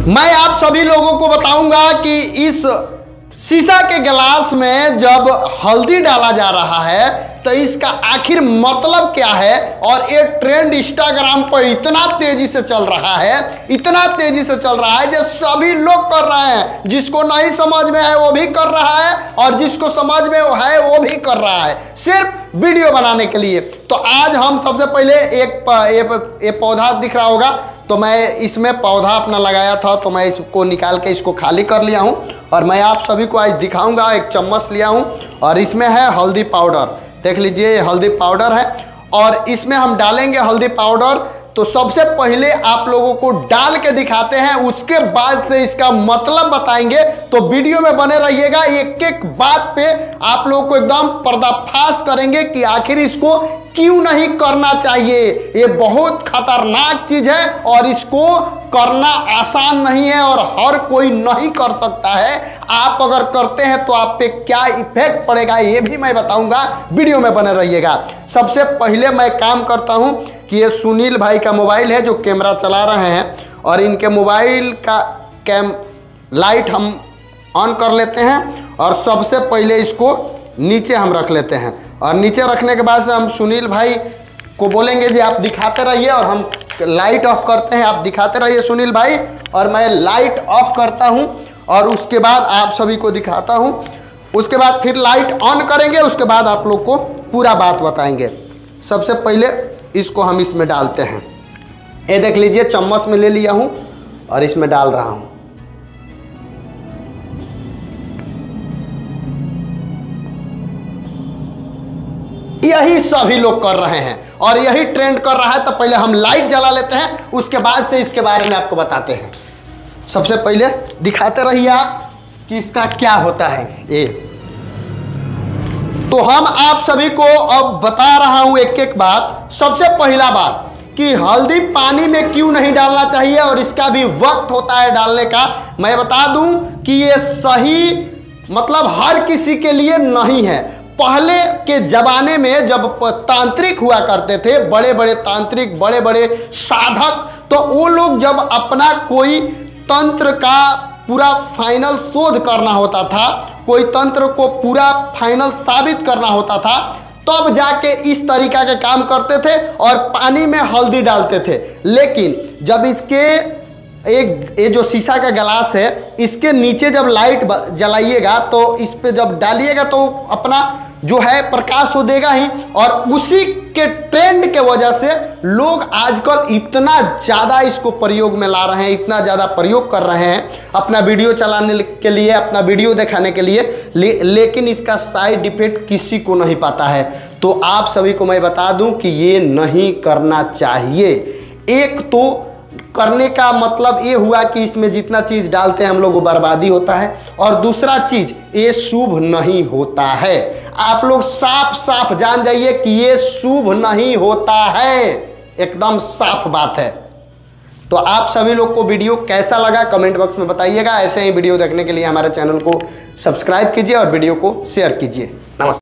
मैं आप सभी लोगों को बताऊंगा कि इस शीशा के गिलास में जब हल्दी डाला जा रहा है तो इसका आखिर मतलब क्या है। और ये ट्रेंड इंस्टाग्राम पर इतना तेजी से चल रहा है, इतना तेजी से चल रहा है जो सभी लोग कर रहे हैं। जिसको नहीं समझ में है वो भी कर रहा है और जिसको समझ में है वो भी कर रहा है, सिर्फ वीडियो बनाने के लिए। तो आज हम सबसे पहले एक पौधा दिख रहा होगा, तो मैं इसमें पौधा अपना लगाया था, तो मैं इसको निकाल के इसको खाली कर लिया हूं और मैं आप सभी को आज दिखाऊंगा। एक चम्मच लिया हूं और इसमें है हल्दी पाउडर। देख लीजिए ये हल्दी पाउडर है और इसमें हम डालेंगे हल्दी पाउडर। तो सबसे पहले आप लोगों को डाल के दिखाते हैं, उसके बाद से इसका मतलब बताएंगे। तो वीडियो में बने रहिएगा, एक एक बात पे आप लोगों को एकदम पर्दाफाश करेंगे कि आखिर इसको क्यों नहीं करना चाहिए। ये बहुत खतरनाक चीज है और इसको करना आसान नहीं है और हर कोई नहीं कर सकता है। आप अगर करते हैं तो आप पे क्या इफेक्ट पड़ेगा ये भी मैं बताऊंगा, वीडियो में बने रहिएगा। सबसे पहले मैं काम करता हूं कि ये सुनील भाई का मोबाइल है जो कैमरा चला रहे हैं और इनके मोबाइल का लाइट हम ऑन कर लेते हैं और सबसे पहले इसको नीचे हम रख लेते हैं और नीचे रखने के बाद से हम सुनील भाई को बोलेंगे जी आप दिखाते रहिए और हम लाइट ऑफ करते हैं। आप दिखाते रहिए सुनील भाई और मैं लाइट ऑफ करता हूं और उसके बाद आप सभी को दिखाता हूं। उसके बाद फिर लाइट ऑन करेंगे, उसके बाद आप लोग को पूरा बात बताएंगे। सबसे पहले इसको हम इसमें डालते हैं। ये देख लीजिए चम्मच में ले लिया हूं और इसमें डाल रहा हूं। यही सभी लोग कर रहे हैं और यही ट्रेंड कर रहा है। तो पहले हम लाइट जला लेते हैं, उसके बाद से इसके बारे में आपको बताते हैं। सबसे पहले दिखाते रहिए आप कि इसका क्या होता है ये। तो हम आप सभी को अब बता रहा हूं एक एक बात। सबसे पहला बात कि हल्दी पानी में क्यों नहीं डालना चाहिए और इसका भी वक्त होता है डालने का। मैं बता दूं कि ये सही मतलब हर किसी के लिए नहीं है। पहले के जमाने में जब तांत्रिक हुआ करते थे, बड़े बड़े तांत्रिक, बड़े बड़े साधक, तो वो लोग जब अपना कोई तंत्र का पूरा फाइनल शोध करना होता था, कोई तंत्र को पूरा फाइनल साबित करना होता था, तब जाके इस तरीका के काम करते थे और पानी में हल्दी डालते थे। लेकिन जब इसके ये जो शीशा का गिलास है, इसके नीचे जब लाइट जलाइएगा तो इस पे जब डालिएगा तो अपना जो है प्रकाश हो देगा ही। और उसी के ट्रेंड के वजह से लोग आजकल इतना ज़्यादा इसको प्रयोग में ला रहे हैं, इतना ज़्यादा प्रयोग कर रहे हैं अपना वीडियो चलाने के लिए, अपना वीडियो दिखाने के लिए। लेकिन इसका साइड इफेक्ट किसी को नहीं पता है। तो आप सभी को मैं बता दूं कि ये नहीं करना चाहिए। एक तो करने का मतलब ये हुआ कि इसमें जितना चीज़ डालते हैं हम लोग वो बर्बादी होता है और दूसरा चीज़ ये शुभ नहीं होता है। आप लोग साफ साफ जान जाइए कि ये शुभ नहीं होता है, एकदम साफ बात है। तो आप सभी लोग को वीडियो कैसा लगा कमेंट बॉक्स में बताइएगा। ऐसे ही वीडियो देखने के लिए हमारे चैनल को सब्सक्राइब कीजिए और वीडियो को शेयर कीजिए।